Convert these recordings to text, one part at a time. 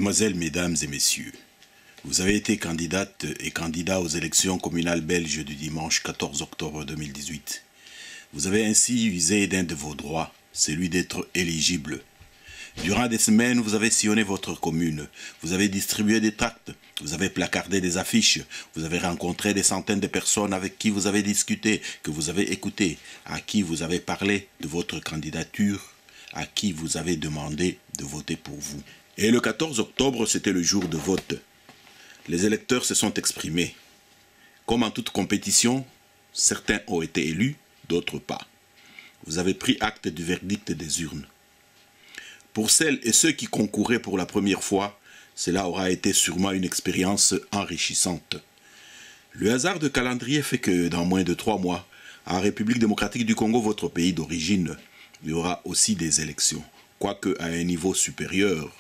Mesdemoiselles, Mesdames et Messieurs, vous avez été candidate et candidat aux élections communales belges du dimanche 14 octobre 2018. Vous avez ainsi usé d'un de vos droits, celui d'être éligible. Durant des semaines, vous avez sillonné votre commune, vous avez distribué des tracts, vous avez placardé des affiches, vous avez rencontré des centaines de personnes avec qui vous avez discuté, que vous avez écouté, à qui vous avez parlé de votre candidature, à qui vous avez demandé de voter pour vous. Et le 14 octobre, c'était le jour de vote. Les électeurs se sont exprimés. Comme en toute compétition, certains ont été élus, d'autres pas. Vous avez pris acte du verdict des urnes. Pour celles et ceux qui concouraient pour la première fois, cela aura été sûrement une expérience enrichissante. Le hasard de calendrier fait que dans moins de 3 mois, en République démocratique du Congo, votre pays d'origine, il y aura aussi des élections, quoique à un niveau supérieur,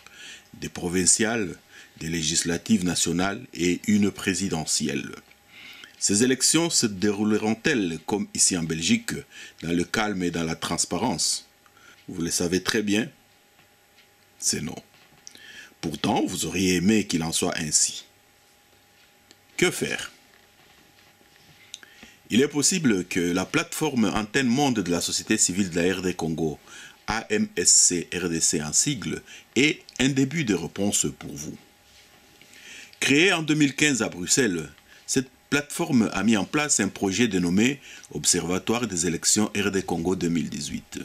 des provinciales, des législatives nationales et une présidentielle. Ces élections se dérouleront-elles comme ici en Belgique, dans le calme et dans la transparence? Vous le savez très bien, c'est non. Pourtant, vous auriez aimé qu'il en soit ainsi. Que faire? Il est possible que la plateforme Antenne Monde de la société civile de la RD Congo, AMSC RDC en sigle, ait un début de réponse pour vous. Créée en 2015 à Bruxelles, cette plateforme a mis en place un projet dénommé Observatoire des élections RD Congo 2018.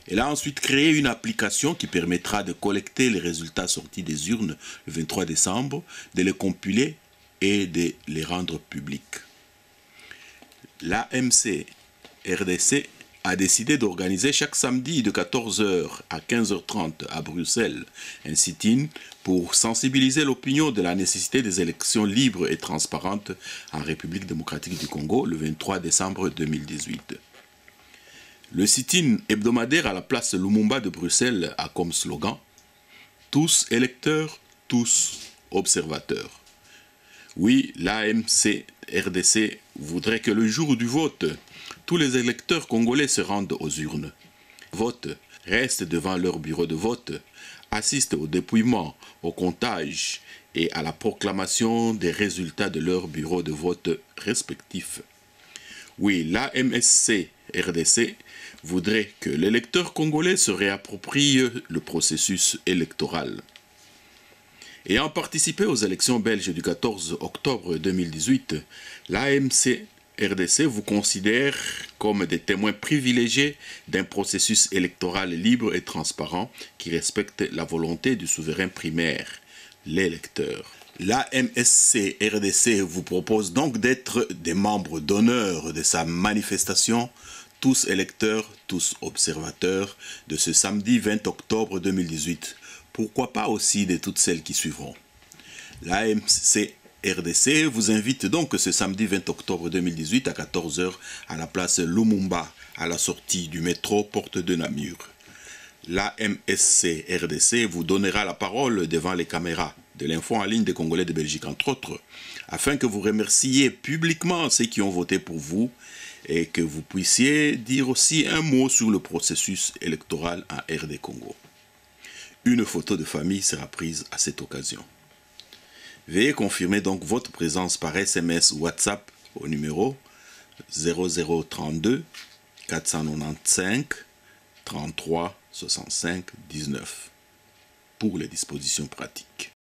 Elle a ensuite créé une application qui permettra de collecter les résultats sortis des urnes le 23 décembre, de les compiler et de les rendre publics. L'AMC RDC a décidé d'organiser chaque samedi de 14 h à 15 h 30 à Bruxelles un sit-in pour sensibiliser l'opinion de la nécessité des élections libres et transparentes en République démocratique du Congo le 23 décembre 2018. Le sit-in hebdomadaire à la place Lumumba de Bruxelles a comme slogan « Tous électeurs, tous observateurs ». Oui, l'AMC RDC voudrait que le jour du vote, tous les électeurs congolais se rendent aux urnes, votent, restent devant leur bureau de vote, assistent au dépouillement, au comptage et à la proclamation des résultats de leur bureau de vote respectifs. Oui, l'AMSC RDC voudrait que l'électeur congolais se réapproprie le processus électoral. Ayant participé aux élections belges du 14 octobre 2018, l'AMC RDC vous considère comme des témoins privilégiés d'un processus électoral libre et transparent qui respecte la volonté du souverain primaire, l'électeur. L'AMSC RDC vous propose donc d'être des membres d'honneur de sa manifestation tous électeurs, tous observateurs de ce samedi 20 octobre 2018. Pourquoi pas aussi de toutes celles qui suivront. L'AMC RDC vous invite donc ce samedi 20 octobre 2018 à 14 h à la place Lumumba, à la sortie du métro Porte de Namur. L'AMSC RDC vous donnera la parole devant les caméras de l'info en ligne des Congolais de Belgique, entre autres, afin que vous remerciez publiquement ceux qui ont voté pour vous et que vous puissiez dire aussi un mot sur le processus électoral en RD Congo. Une photo de famille sera prise à cette occasion. Veuillez confirmer donc votre présence par SMS ou WhatsApp au numéro 0032 495 33 65 19 pour les dispositions pratiques.